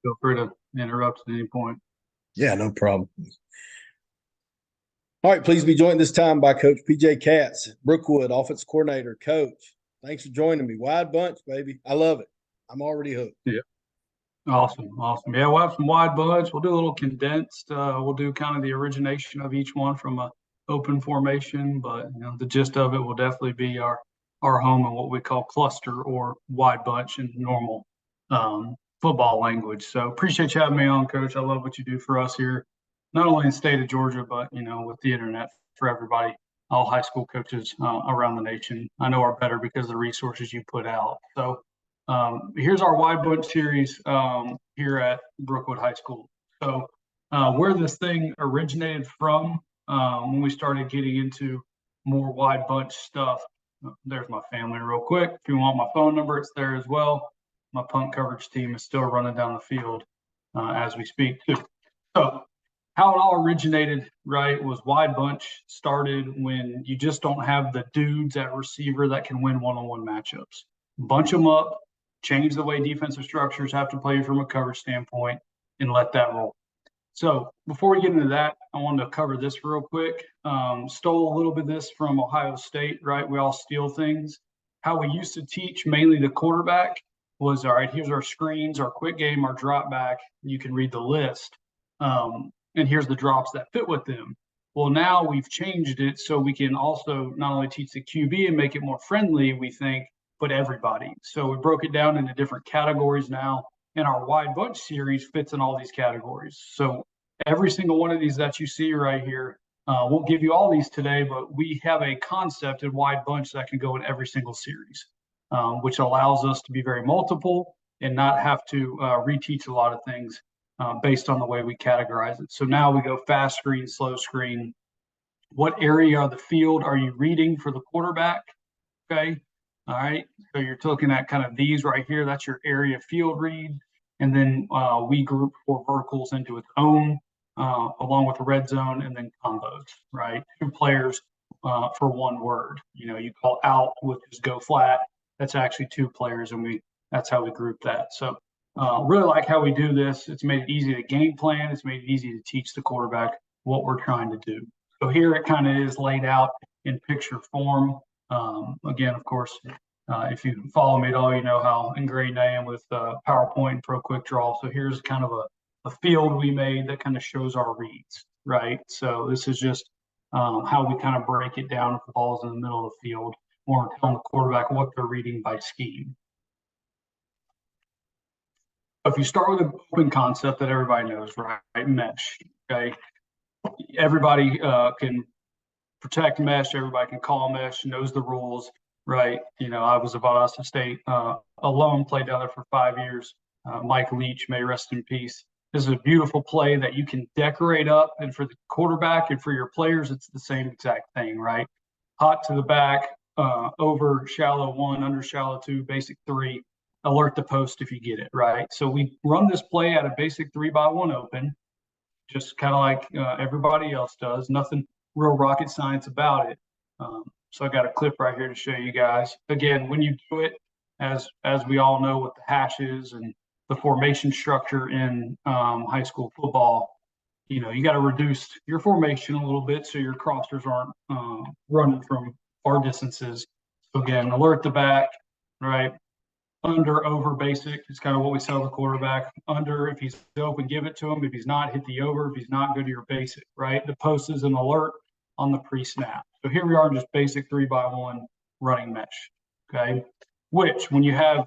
Feel free to interrupt at any point. Yeah, no problem. All right, please be joined this time by Coach PJ Katz, Brookwood offense coordinator. Coach, thanks for joining me. Wide bunch, baby. I love it. I'm already hooked. Yeah. Awesome. Yeah, we'll have some wide bunch. We'll do a little condensed. We'll do kind of the origination of each one from a open formation, but the gist of it will definitely be our home and what we call cluster or wide bunch in normal football language. So appreciate you having me on, Coach. I love what you do for us here, not only in the state of Georgia, but with the internet for everybody, all high school coaches around the nation. I know are better because of the resources you put out. So here's our wide bunch series here at Brookwood High School. So where this thing originated from when we started getting into more wide bunch stuff. There's my family real quick. If you want my phone number, it's there as well. My punt coverage team is still running down the field as we speak too. So how it all originated, right, was wide bunch started when you just don't have the dudes at receiver that can win one-on-one matchups. Bunch them up, change the way defensive structures have to play from a coverage standpoint, and let that roll. So before we get into that, I wanted to cover this real quick. Stole a little bit of this from Ohio State, right? We all steal things. How we used to teach mainly the quarterback was, all right, here's our screens, our quick game, our drop back. You can read the list. And here's the drops that fit with them. Well, now we've changed it so we can also not only teach the QB and make it more friendly, we think, but everybody. So we broke it down into different categories now, and our wide bunch series fits in all these categories. So every single one of these that you see right here, won't give you all these today, but we have a concept in wide bunch that can go in every single series, which allows us to be very multiple and not have to reteach a lot of things based on the way we categorize it. So now we go fast screen, slow screen. What area of the field are you reading for the quarterback? Okay. All right. So you're looking at kind of these right here. That's your area field read. And then we group for verticals into its own, along with the red zone and then combos, right? 2 players for 1 word. You call out, which is go flat. That's actually 2 players, and that's how we group that. So really like how we do this. It's made it easy to game plan. It's made it easy to teach the quarterback what we're trying to do. So here it kind of is laid out in picture form. Again, of course, if you follow me at all, you know how ingrained I am with PowerPoint and Pro Quick Draw. So here's kind of a field we made that kind of shows our reads, right? So this is just how we kind of break it down if the ball's in the middle of the field, or telling the quarterback what they're reading by scheme. If you start with an open concept that everybody knows, right? Mesh, okay? Everybody can protect mesh. Everybody can call mesh, knows the rules, right? I was a Valdosta State alum, played down there for 5 years. Mike Leach, may rest in peace. This is a beautiful play that you can decorate up, and for the quarterback and for your players, it's the same exact thing, right? Hot to the back, over shallow 1, under shallow 2, basic 3. Alert the post if you get it, right? So we run this play at a basic 3-by-1 open, just kind of like everybody else does. Nothing real rocket science about it. So I got a clip right here to show you guys. Again, when you do it, as we all know with the hashes and the formation structure in high school football, you got to reduce your formation a little bit so your crossers aren't running from far distances. So again, alert the back, right? Under, over, basic is kind of what we tell the quarterback. Under, if he's open, give it to him. If he's not, hit the over. If he's not, go to your basic, right? The post is an alert on the pre-snap. So here we are, just basic 3-by-1 running mesh, okay? Which, when you have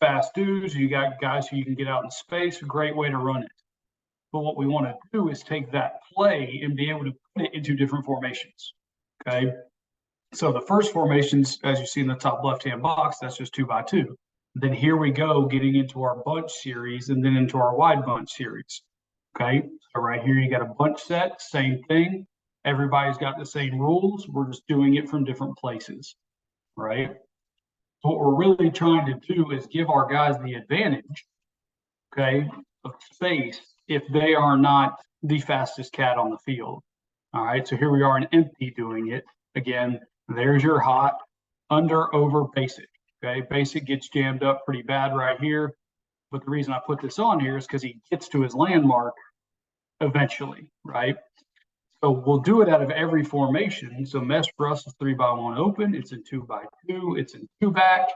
fast dudes, you got guys who you can get out in space, a great way to run it. But what we want to do is take that play and be able to put it into different formations, okay? So the first formations, as you see in the top left-hand box, that's just 2-by-2. Then here we go, getting into our bunch series and then into our wide bunch series. Okay, so right here you got a bunch set, same thing. Everybody's got the same rules. We're just doing it from different places, right? So what we're really trying to do is give our guys the advantage, okay, of space if they are not the fastest cat on the field. All right, so here we are in empty doing it. Again, there's your hot, under, over, basic. Okay, basic gets jammed up pretty bad right here. But the reason I put this on here is because he gets to his landmark eventually, right? So we'll do it out of every formation. So mesh for us is 3x1 open. It's in 2x2. It's in 2-back,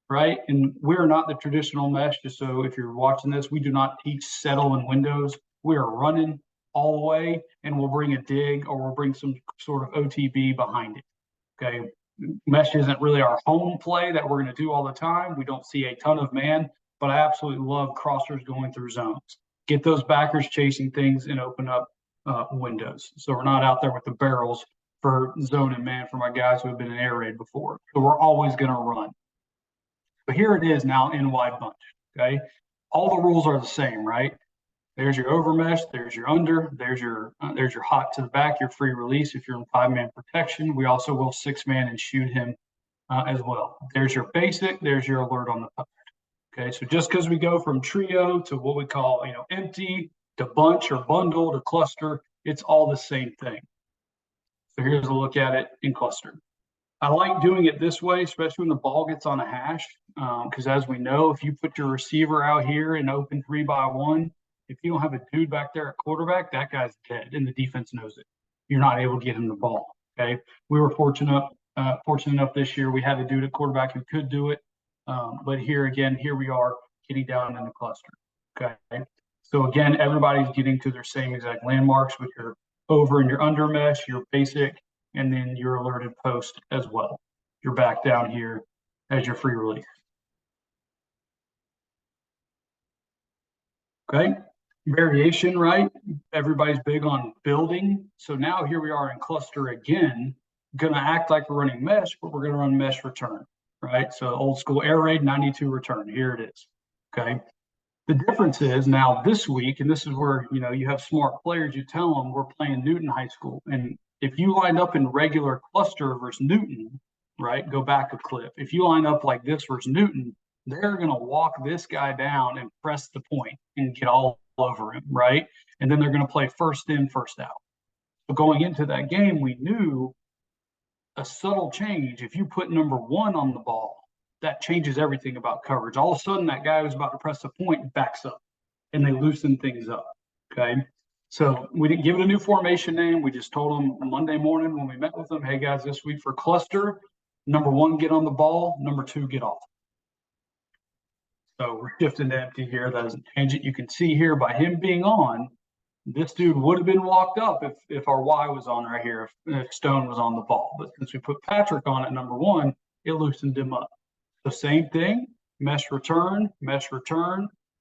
right? And we're not the traditional mesh. Just so if you're watching this, we do not teach settle and windows. We are running all the way, and we'll bring a dig or we'll bring some sort of OTB behind it. Okay. Mesh isn't really our home play that we're going to do all the time. We don't see a ton of man, but I absolutely love crossers going through zones. Get those backers chasing things and open up windows. So we're not out there with the barrels for zone and man for my guys who have been in air raid before. So we're always going to run. But here it is now in wide bunch. Okay. All the rules are the same, right? There's your overmesh, there's your under, there's your hot to the back, your free release if you're in 5-man protection. We also will 6-man and shoot him as well. There's your basic, there's your alert on the puck. Okay, so just because we go from trio to what we call, empty to bunch or bundle to cluster, it's all the same thing. So here's a look at it in cluster. I like doing it this way, especially when the ball gets on a hash, because as we know, if you put your receiver out here in open 3x1, if you don't have a dude back there at quarterback, that guy's dead, and the defense knows it. You're not able to get him the ball. Okay, we were fortunate enough this year. We had a dude at quarterback who could do it, but here we are getting down in the cluster. Okay, so again, everybody's getting to their same exact landmarks with your over and your under mesh, your basic, and then your alerted post as well. You're back down here as your free release. Okay. Variation, right? Everybody's big on building. So now here we are in cluster again, gonna act like we're running mesh, but we're gonna run mesh return, right? So old school air raid 92 return, here it is, okay? The difference is now this week, and this is where, you have smart players, you tell them we're playing Newton High School. And if you line up in regular cluster versus Newton, right? Go back a clip. If you line up like this versus Newton, they're gonna walk this guy down and press the point and get all over him, right? And then they're going to play first in, first out. So going into that game, we knew a subtle change. If you put number 1 on the ball, that changes everything about coverage. All of a sudden, that guy who's about to press the point backs up, and they loosen things up. Okay. So we didn't give it a new formation name. We just told them Monday morning when we met with them, hey guys, this week for cluster, number 1, get on the ball. Number 2, get off. So we're shifting to empty here. That doesn't change it. You can see here by him being on, this dude would have been walked up if our Y was on right here, if Stone was on the ball. But since we put Patrick on at number 1, it loosened him up. The same thing, mesh return.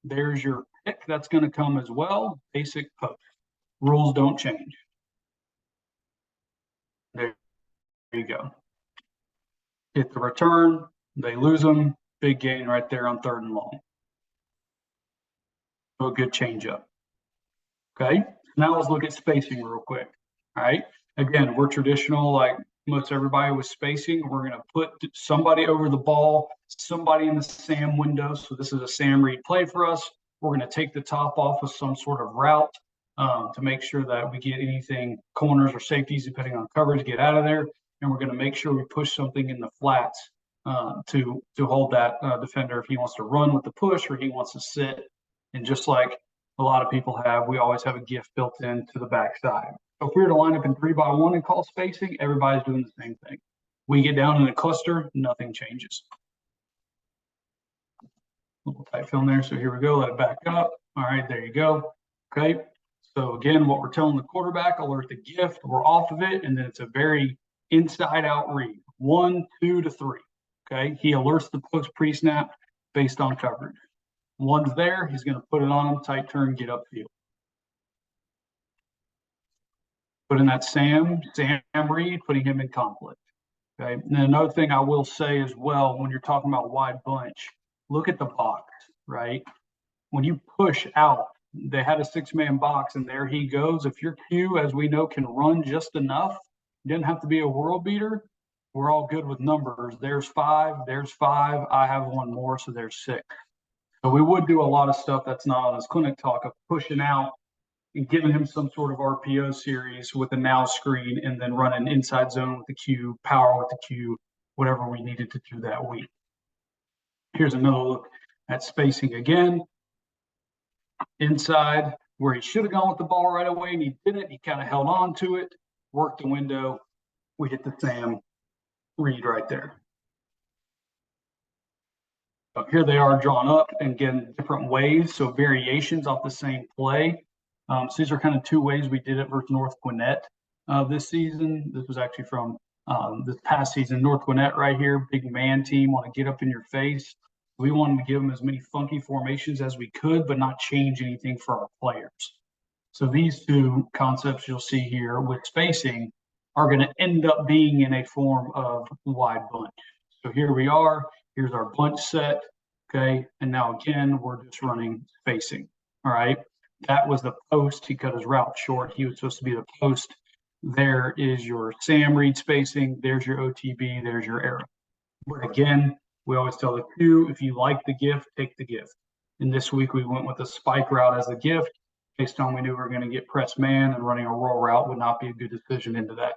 There's your pick that's going to come as well. Basic post. Rules don't change. There you go. Hit the return. They lose them. Big gain right there on 3rd and long. So a good change up. Okay, now let's look at spacing real quick. All right, again, we're traditional, like most everybody with spacing. We're going to put somebody over the ball, somebody in the SAM window. So this is a SAM read play for us. We're going to take the top off of some sort of route to make sure that we get anything, corners or safeties, depending on coverage, get out of there. And we're going to make sure we push something in the flats to hold that defender if he wants to run with the push or he wants to sit. And just like a lot of people have, we always have a gift built in to the backside. So if we were to line up in 3x1 and call spacing, everybody's doing the same thing. We get down in a cluster, nothing changes. A little tight film there. So here we go. Let it back up. All right, there you go. Okay. So again, what we're telling the quarterback, alert the gift, we're off of it, and then it's a very inside out read. 1, 2 to 3. Okay. He alerts the post pre-snap based on coverage. 1's there, he's going to put it on him, tight turn, get upfield. Put in that Sam read, putting him in conflict. Okay. And another thing I will say as well, when you're talking about wide bunch, look at the box, right? When you push out, they had a 6-man box, and there he goes. If your Q, as we know, can run just enough, didn't have to be a world beater, we're all good with numbers. There's 5, I have 1 more, so there's 6. So we would do a lot of stuff that's not on his clinic talk of pushing out and giving him some sort of RPO series with a now screen and then running inside zone with the Q, power with the Q, whatever we needed to do that week. Here's another look at spacing again. inside where he should have gone with the ball right away, and he didn't. He kind of held on to it, worked the window. We hit the Sam read right there. So here they are drawn up, and again, different ways, so variations off the same play. So these are kind of two ways we did it versus North Gwinnett this season. This was actually from this past season. North Gwinnett right here, big man team, want to get up in your face. We wanted to give them as many funky formations as we could, but not change anything for our players. So these two concepts you'll see here with spacing are going to end up being in a form of wide bunch. So here we are. Here's our bunch set. Okay. And now again, we're just running spacing. All right. That was the post. He cut his route short. He was supposed to be the post. There is your Sam read spacing. There's your OTB. There's your arrow. But again, we always tell the Q, if you like the gift, take the gift. And this week we went with a spike route as a gift based on we knew we were going to get press man, and running a roll route would not be a good decision into that.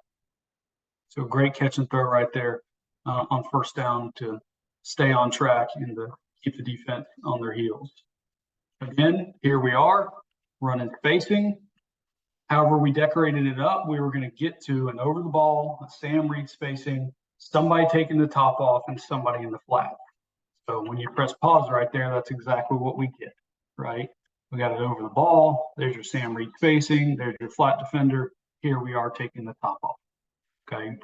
So great catch and throw right there on first down to stay on track and to keep the defense on their heels. Again, here we are running spacing. However, we decorated it up. We were going to get to an over the ball, a Sam read spacing, somebody taking the top off, and somebody in the flat. So when you press pause right there, that's exactly what we get, right? We got it over the ball. There's your Sam read spacing. There's your flat defender. Here we are taking the top off. Okay.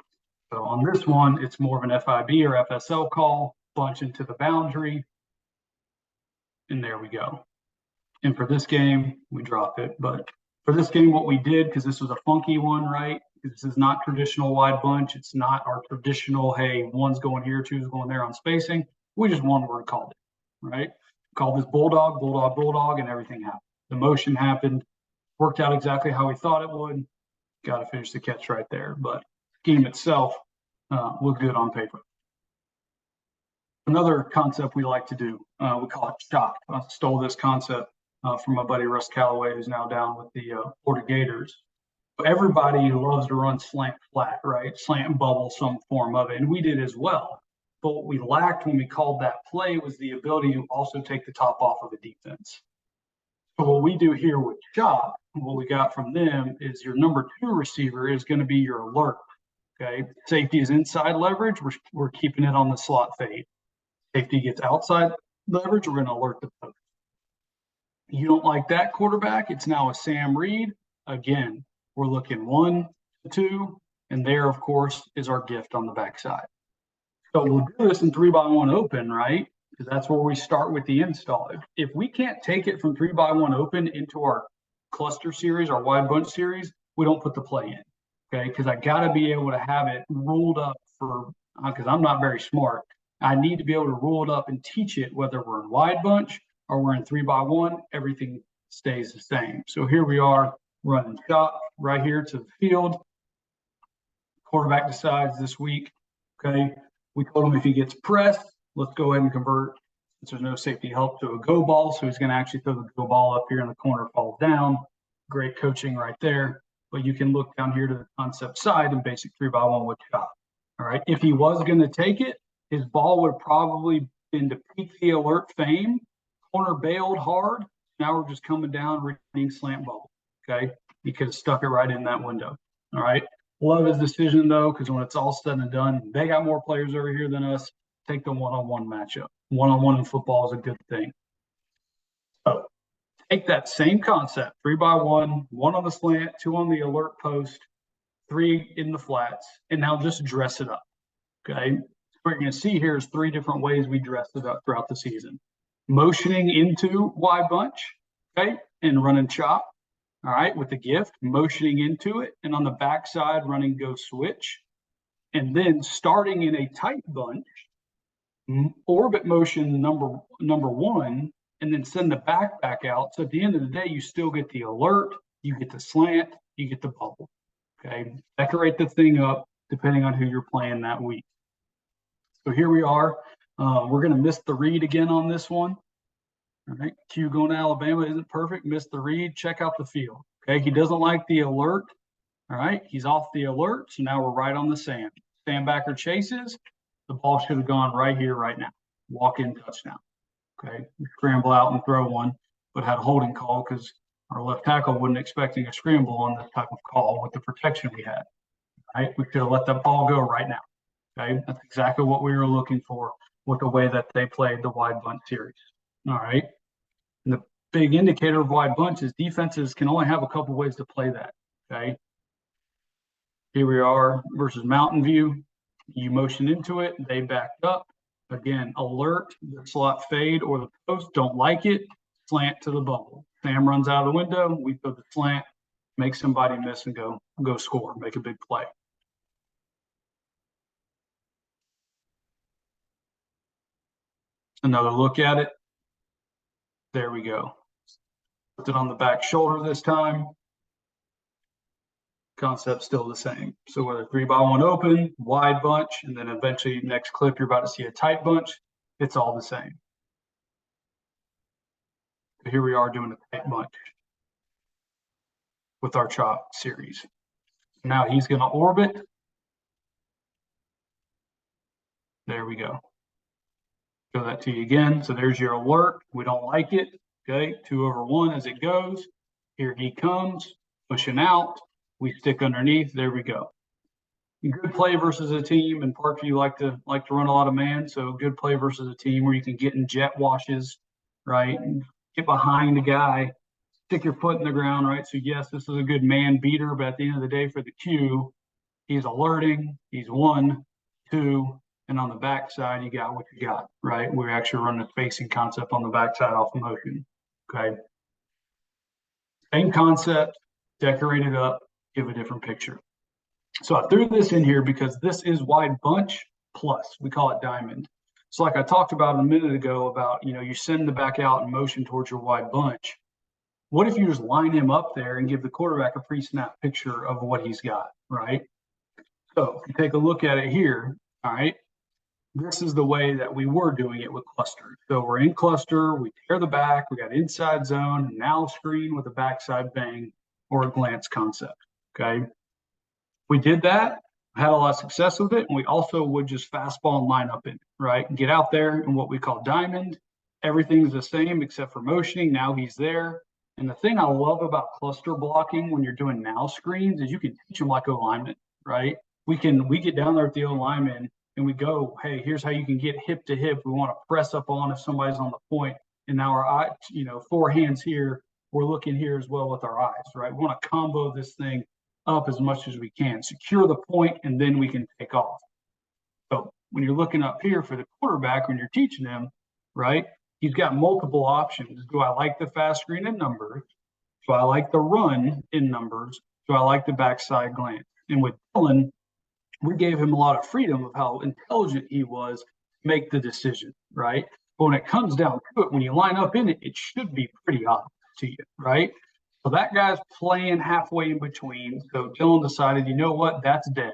So on this one, it's more of an FIB or FSL call, bunch into the boundary. And there we go. And for this game, we drop it. But for this game, what we did, because this was a funky one, right? This is not traditional wide bunch. It's not our traditional, hey, one's going here, two's going there on spacing. We just one word called it, right? Called this bulldog, bulldog, bulldog, and everything happened. The motion happened, worked out exactly how we thought it would. Got to finish the catch right there. But the game itself looked good on paper. Another concept we like to do, we call it chop. I stole this concept from my buddy Russ Calloway, who's now down with the Florida Gators. Everybody loves to run slant flat, right? Slant and bubble, some form of it, and we did as well. But what we lacked when we called that play was the ability to also take the top off of the defense. So what we do here with chop, what we got from them is your number 2 receiver is going to be your alert. Okay, safety is inside leverage. We're keeping it on the slot fade. Safety gets outside leverage. We're going to alert the post. You don't like that quarterback? It's now a Sam read. Again, we're looking 1 to 2, and there, of course, is our gift on the backside. So we'll do this in 3x1 open, right? Because that's where we start with the install. If we can't take it from 3x1 open into our cluster series, our wide bunch series, we don't put the play in. Okay, because I got to be able to have it ruled up for, because I'm not very smart. I need to be able to rule it up and teach it whether we're in wide bunch or we're in 3x1, everything stays the same. So here we are running chop right here to the field. Quarterback decides this week, okay, we told him if he gets pressed, let's go ahead and convert, since there's no safety help, to a go ball. So he's going to actually throw the go ball up here in the corner, falls down. Great coaching right there. But you can look down here to the concept side and basic 3x1 with chop. All right. If he was going to take it, his ball would probably been to peak the alert fame. Corner bailed hard. Now we're just coming down, reading slant ball. Okay. He could have stuck it right in that window. All right. Love his decision, though, because when it's all said and done, they got more players over here than us. Take the one-on-one matchup. One-on-one in football is a good thing. So take that same concept, 3x1, 1 on the slant, 2 on the alert post, 3 in the flats, and now just dress it up. Okay. What you're going to see here is 3 different ways we dress it up throughout the season. Motioning into wide bunch, okay, and running chop. All right, with the gift, motioning into it, and on the backside, running go switch. And then starting in a tight bunch, orbit motion number 1, and then send the back out. So at the end of the day, you still get the alert, you get the slant, you get the bubble. Okay, decorate the thing up depending on who you're playing that week. So here we are. We're going to miss the read again on this one. All right, Q going to Alabama isn't perfect. Missed the read. Check out the field. Okay, he doesn't like the alert. All right, he's off the alert. So now we're right on the sand. Sandbacker chases. The ball should have gone right here, right now. Walk-in touchdown. Okay, scramble out and throw one. but had a holding call because our left tackle wasn't expecting a scramble on this type of call with the protection we had. Right? We could have let that ball go right now. Okay, that's exactly what we were looking for with the way that they played the wide bunch series. All right. And the big indicator of wide bunch is defenses can only have a couple ways to play that. Okay. Here we are versus Mountain View. You motion into it, they backed up. Again, alert, the slot fade or the post, don't like it, slant to the bubble. Sam runs out of the window, we put the slant, make somebody miss and go score, make a big play. Another look at it. There we go. Put it on the back shoulder this time. Concept still the same. So whether 3x1 open, wide bunch, and then eventually next clip you're about to see a tight bunch, it's all the same. So here we are doing a tight bunch with our chop series. Now he's going to orbit. There we go. Show that to you again. So there's your alert. We don't like it. Okay, 2/1 as it goes. Here he comes, pushing out. We stick underneath. There we go. Good play versus a team. In Parkview, like to run a lot of man. So good play versus a team where you can get in jet washes, right? Get behind the guy, stick your foot in the ground, right? So yes, this is a good man beater, but at the end of the day, for the Q, he's alerting. He's 1, 2, and on the backside, you got what you got, right? We're actually running a spacing concept on the backside off the motion. Okay. Same concept, decorate it up, give a different picture. So I threw this in here because this is wide bunch plus, we call it diamond. So like I talked about a minute ago about, you send the back out and motion towards your wide bunch. What if you just line him up there and give the quarterback a pre-snap picture of what he's got, right? So if you take a look at it here, all right, this is the way that we were doing it with cluster. So we're in cluster, we tear the back, we got inside zone, now screen with a backside bang or a glance concept, okay? We did that, had a lot of success with it, and we also would just fastball and line up in it, right? Get out there in what we call diamond. Everything's the same except for motioning. Now he's there. And the thing I love about cluster blocking when you're doing now screens is you can teach them like O-linemen, right? We get down there at the O-lineman and we go, hey, here's how you can get hip to hip. We want to press up on if somebody's on the point. And now our eye, 4 hands here, we're looking here as well with our eyes, right? We want to combo this thing up as much as we can, secure the point, and then we can take off. So when you're looking up here for the quarterback, when you're teaching him, right, he's got multiple options. Do I like the fast screen in numbers? Do I like the run in numbers? Do I like the backside glance? And with Dylan, we gave him a lot of freedom of how intelligent he was to make the decision, right? But when it comes down to it, when you line up in it, it should be pretty obvious to you, right? So that guy's playing halfway in between. So Dylan decided, you know what, that's dead.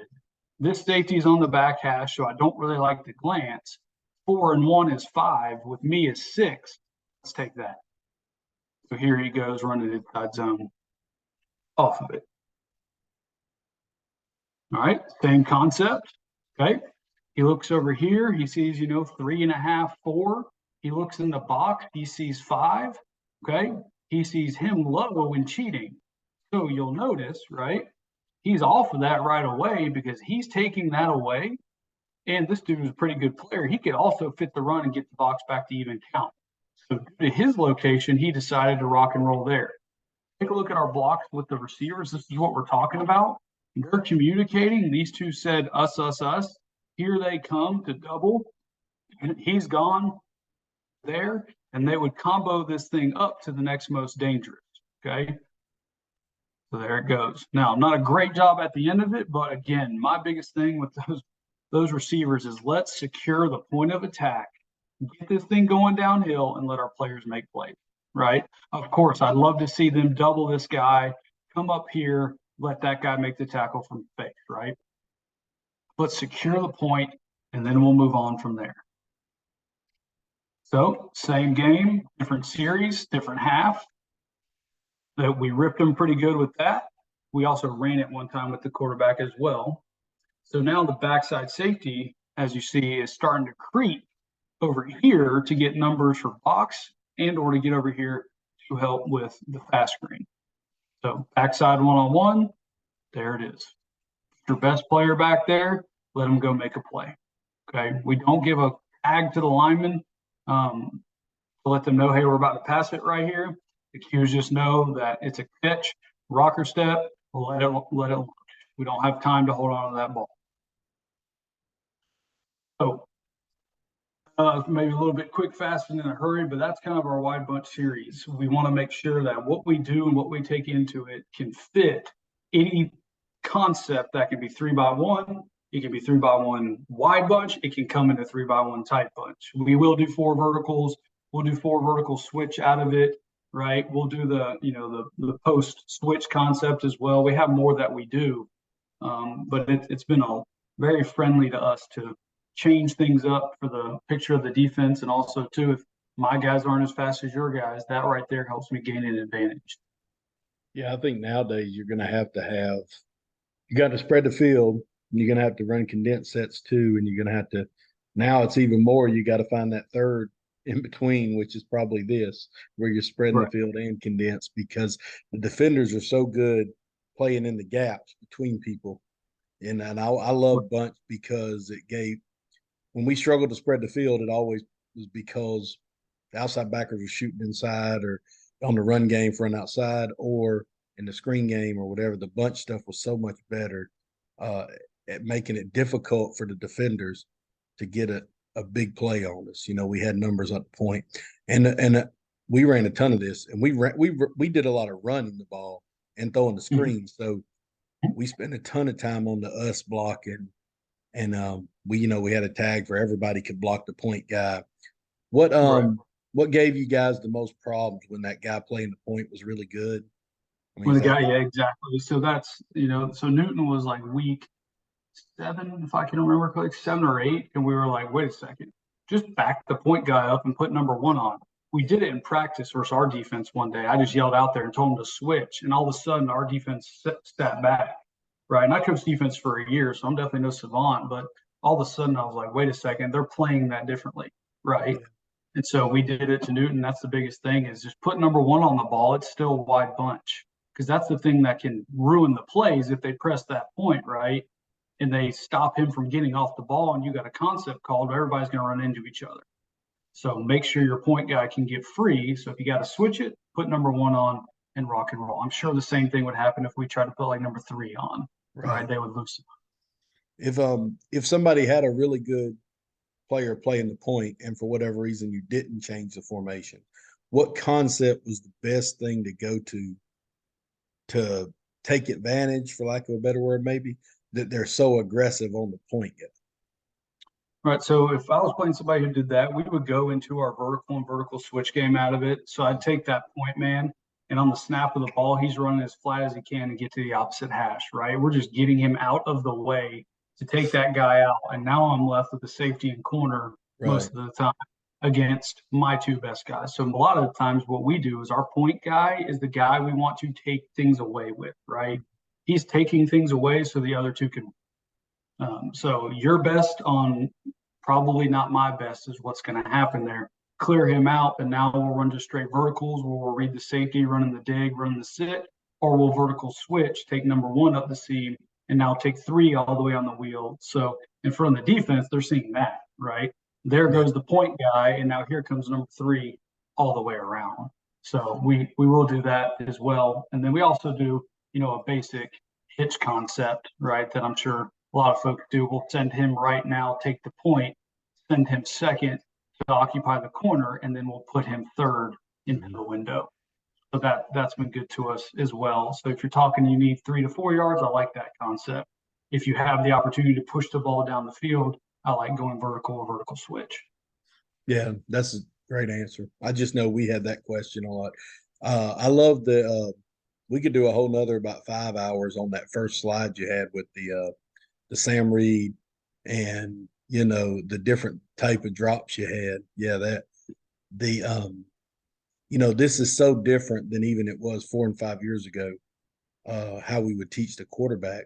This safety's on the back hash, so I don't really like the glance. 4 and 1 is 5. With me is 6. Let's take that. So here he goes running inside zone off of it. All right, same concept. Okay. He looks over here. He sees, 3.5, 4. He looks in the box. He sees 5. Okay. He sees him low and cheating. So you'll notice, right? He's off of that right away because he's taking that away. And this dude is a pretty good player. He could also fit the run and get the box back to even count. So due to his location, he decided to rock and roll there. Take a look at our blocks with the receivers. This is what we're talking about. They're communicating. These two said us, us, us. Here they come to double. He's gone there. And they would combo this thing up to the next most dangerous, okay? So there it goes. Now, not a great job at the end of it, but again, my biggest thing with those receivers is let's secure the point of attack, get this thing going downhill, and let our players make plays, right? Of course, I'd love to see them double this guy, come up here, let that guy make the tackle from fake, right? Let's secure the point, and then we'll move on from there. So same game, different series, different half. That we ripped them pretty good with that. We also ran it one time with the quarterback as well. So now the backside safety, as you see, is starting to creep over here to get numbers for box and or to get over here to help with the fast screen. So backside one-on-one, there it is. Your best player back there, let him go make a play. Okay. We don't give a tag to the lineman to let them know, hey, we're about to pass it right here. The cues just know that it's a catch, rocker step, let it. We don't have time to hold on to that ball. So maybe a little bit quick, fast, and in a hurry, but that's kind of our wide bunch series. We want to make sure that what we do and what we take into it can fit any concept that can be 3x1. It can be 3x1 wide bunch. It can come in a 3x1 tight bunch. We will do 4 verticals. We'll do 4 vertical switch out of it, right? We'll do the post switch concept as well. We have more that we do, but it's been very friendly to us to change things up for the picture of the defense. And also too, if my guys aren't as fast as your guys, that right there helps me gain an advantage. Yeah, I think nowadays you're going to have you got to spread the field. And you're going to have to run condensed sets too. And you're going to have to, now it's even more, you got to find that third in between, which is probably this, where you're spreading Right. the field and condensed, because the defenders are so good playing in the gaps between people. And I love bunch because it gave, when we struggled to spread the field, it always was because the outside backers were shooting inside or on the run game for an outside or in the screen game or whatever. The bunch stuff was so much better at making it difficult for the defenders to get a big play on us. You know, we had numbers up the point, and we ran a ton of this, and we did a lot of running the ball and throwing the screens. Mm-hmm. So we spent a ton of time on the us blocking, and we had a tag for everybody could block the point guy. What gave you guys the most problems when that guy playing the point was really good? I mean, when the guy, yeah, exactly. So that's so Newton was like week 7, if I can remember correctly, 7 or 8, and we were like, wait a second, just back the point guy up and put number 1 on. We did it in practice versus our defense one day. I just yelled out there and told them to switch, and all of a sudden our defense sat back, right? And I coached defense for a year, so I'm definitely no savant, but all of a sudden I was like, wait a second, they're playing that differently, right? Yeah. And so we did it to Newton. That's the biggest thing, is just put number 1 on the ball. It's still a wide bunch, because that's the thing that can ruin the plays if they press that point, right? And they stop him from getting off the ball, and you got a concept called, everybody's going to run into each other. So make sure your point guy can get free. So if you got to switch it, put number 1 on and rock and roll. I'm sure the same thing would happen if we tried to put like number 3 on, right? They would lose. If somebody had a really good player playing the point, and for whatever reason you didn't change the formation, what concept was the best thing to go to take advantage, for lack of a better word, maybe, that they're so aggressive on the point yet? Right. So if I was playing somebody who did that, we would go into our vertical and vertical switch game out of it. So I'd take that point man, and on the snap of the ball, he's running as flat as he can to get to the opposite hash, right? We're just getting him out of the way to take that guy out. And now I'm left with the safety and corner most of the time against my 2 best guys. So a lot of the times what we do is our point guy is the guy we want to take things away with, right? He's taking things away so the other 2 can. So your best on probably not my best is what's going to happen there. Clear him out, and now we'll run just straight verticals, where we'll read the safety, running the dig, running the sit, or we'll vertical switch, take number 1 up the seam, and now take 3 all the way on the wheel. So in front of the defense, they're seeing that, right? There goes the point guy, and now here comes number 3 all the way around. So we will do that as well. And then we also do, a basic hitch concept, right, that I'm sure a lot of folks do. We'll send him right now, take the point, send him second to occupy the corner, and then we'll put him third into the window. So that's been good to us as well. So if you're talking you need 3 to 4 yards, I like that concept. If you have the opportunity to push the ball down the field, I like going vertical or vertical switch. Yeah, that's a great answer. I just know we had that question a lot. I love we could do a whole nother about 5 hours on that first slide you had with the Sam Reed and the different type of drops you had. Yeah, this is so different than even it was 4 and 5 years ago, how we would teach the quarterback.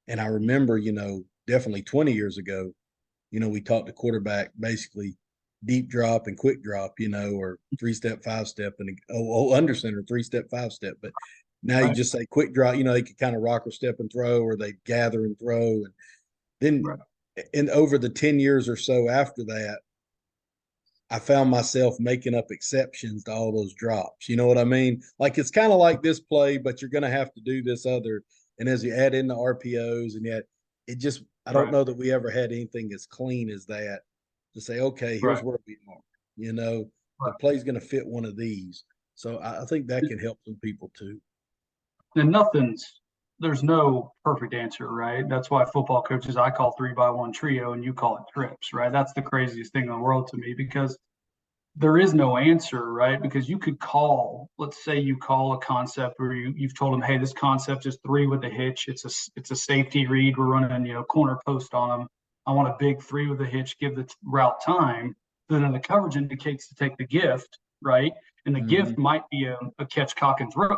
And I remember, definitely 20 years ago, we taught the quarterback basically deep drop and quick drop, or 3-step, 5-step, and under center, 3-step, 5-step. But now you Right, just say quick drop, they could kind of rock or step and throw, or they gather and throw. And then, right. and over the 10 years or so after that, I found myself making up exceptions to all those drops. You know what I mean? Like it's kind of like this play, but you're going to have to do this other. And as you add in the RPOs, and yet I don't Right, know that we ever had anything as clean as that to say, okay, here's right, where we are. The right. play's going to fit one of these. So I think that can help some people too. And there's no perfect answer, right? That's why football coaches, I call 3-by-1 trio and you call it trips, right? That's the craziest thing in the world to me because there is no answer, right? Because you could let's say you call a concept where you've told them, hey, this concept is 3 with a hitch. It's a safety read. We're running, corner post on them. I want a big 3 with a hitch, give the route time. Then the coverage indicates to take the gift, right? And the Mm-hmm. gift might be a catch, cock, and throw.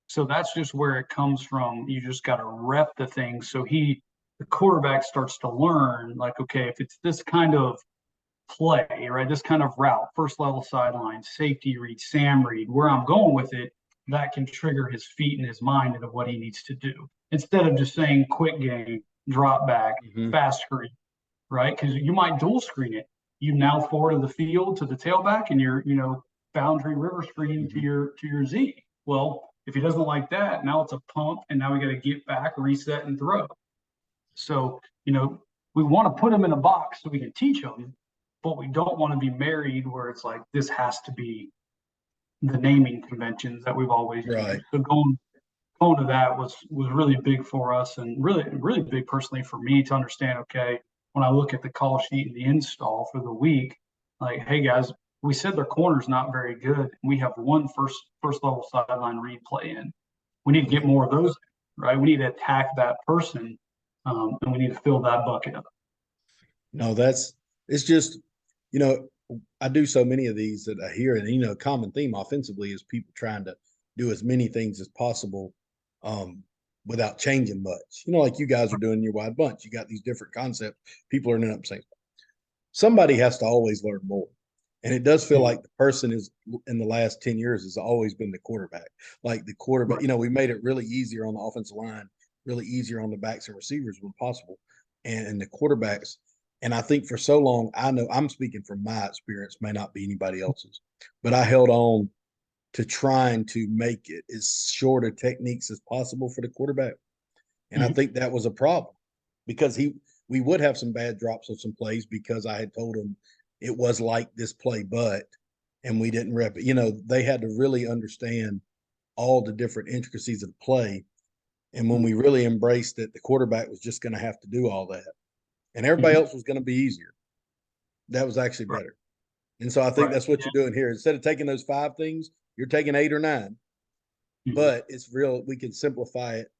So that's just where it comes from. You just got to rep the thing. So the quarterback starts to learn, like, okay, if it's this kind of play, right, this kind of route, first level sideline, safety read, Sam read, where I'm going with it, that can trigger his feet and his mind into what he needs to do. Instead of just saying quick game, drop back, Mm-hmm. fast screen, right? Because you might dual screen it. You now forward of the field to the tailback and you're, boundary river screen Mm-hmm. to your Z. Well, if he doesn't like that, now it's a pump, and now we got to get back, reset, and throw. So, we want to put them in a box so we can teach them, but we don't want to be married where it's like this has to be the naming conventions that we've always Right. used. So going to that was really big for us and really really big personally for me to understand. Okay, when I look at the call sheet and the install for the week, like, hey guys, we said their corner's not very good. We have one first level sideline read play in. We need to get Yeah. more of those, right? We need to attack that person, and we need to fill that bucket up. No, it's just, you know, I do so many of these that I hear, and a common theme offensively is people trying to do as many things as possible um, without changing much. Like you guys are doing your wide bunch. You got these different concepts. People are ending up saying somebody has to always learn more. And it does feel Mhm. like the person is in the last 10 years has always been the quarterback. Like the quarterback, Right. we made it really easier on the offensive line, really easier on the backs and receivers when possible. And the quarterbacks, and I think for so long, I know I'm speaking from my experience, may not be anybody else's, but I held on to trying to make it as short of techniques as possible for the quarterback. And I Mhm. think that was a problem because we would have some bad drops of some plays because I had told him it was like this play, and we didn't rep it. They had to really understand all the different intricacies of the play. And when Mhm. we really embraced that the quarterback was just going to have to do all that and everybody Mhm. else was going to be easier, that was actually Right. better. And so I think Right. that's what Yeah. you're doing here. Instead of taking those 5 things, you're taking 8 or 9, Mhm. but it's real. We can simplify it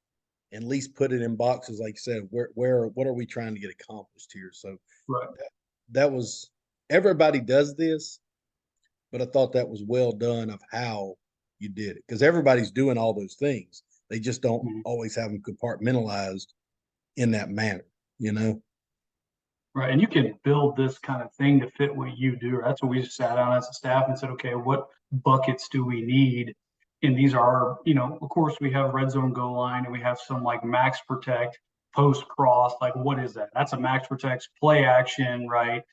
and at least put it in boxes, like you said, what are we trying to get accomplished here? So Right. that was everybody does this, but I thought that was well done of how you did it because everybody's doing all those things. They just don't Mhm. always have them compartmentalized in that manner, you know? Right. And you can build this kind of thing to fit what you do. That's what we just sat down as a staff and said, okay, what buckets do we need? And these are, of course, we have red zone goal line and we have some like max protect, post cross. Like, what is that? That's a max protect play action, right?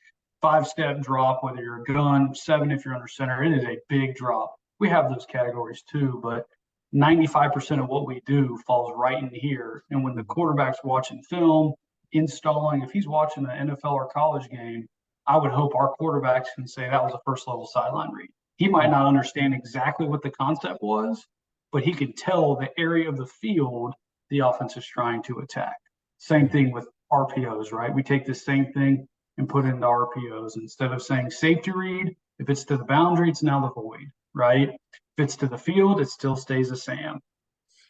5-step drop, whether you're a gun, 7 if you're under center. It is a big drop. We have those categories too, but 95% of what we do falls right in here. And when the Mhm. quarterback's watching film, installing, if he's watching an NFL or college game, I would hope our quarterbacks can say that was a first level sideline read. He might not understand exactly what the concept was, but he could tell the area of the field the offense is trying to attack. Same Mhm. thing with RPOs, right? We take the same thing and put it into RPOs. Instead of saying safety read, if it's to the boundary, it's now the void, right? If it's to the field, it still stays a Sam,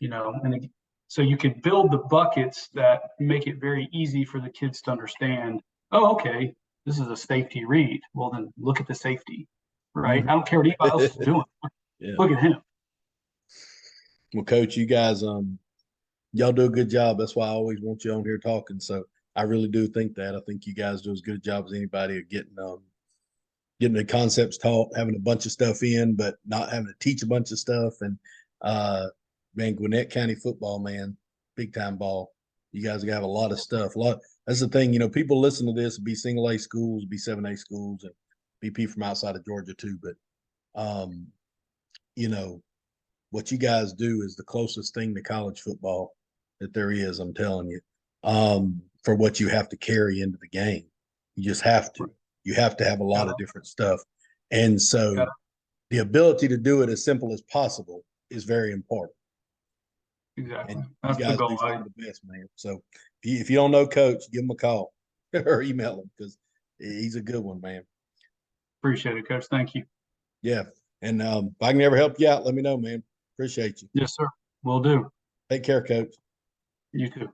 and so you can build the buckets that make it very easy for the kids to understand. Oh, okay, this is a safety read. Well, then look at the safety, right? Mhm. I don't care what anybody else is doing. Yeah. Look at him. Well, coach, you guys, y'all do a good job. That's why I always want you on here talking. So I really do think that. I think you guys do as good a job as anybody of getting getting the concepts taught, having a bunch of stuff in, but not having to teach a bunch of stuff. And man, Gwinnett County football, man, big time ball. You guys have a lot of stuff. A lot. That's the thing, people listen to this, be single A schools, be 7A schools, and BP from outside of Georgia too. But what you guys do is the closest thing to college football that there is. I'm telling you, for what you have to carry into the game, you just have to. You have to have a lot of different stuff, and so the ability to do it as simple as possible is very important. Exactly. And That's you the guys goal. do some of the best, man. So if you don't know Coach, give him a call or email him because he's a good one, man. Appreciate it, Coach. Thank you. Yeah. And if I can ever help you out, let me know, man. Appreciate you. Yes, sir. Will do. Take care, Coach. You too.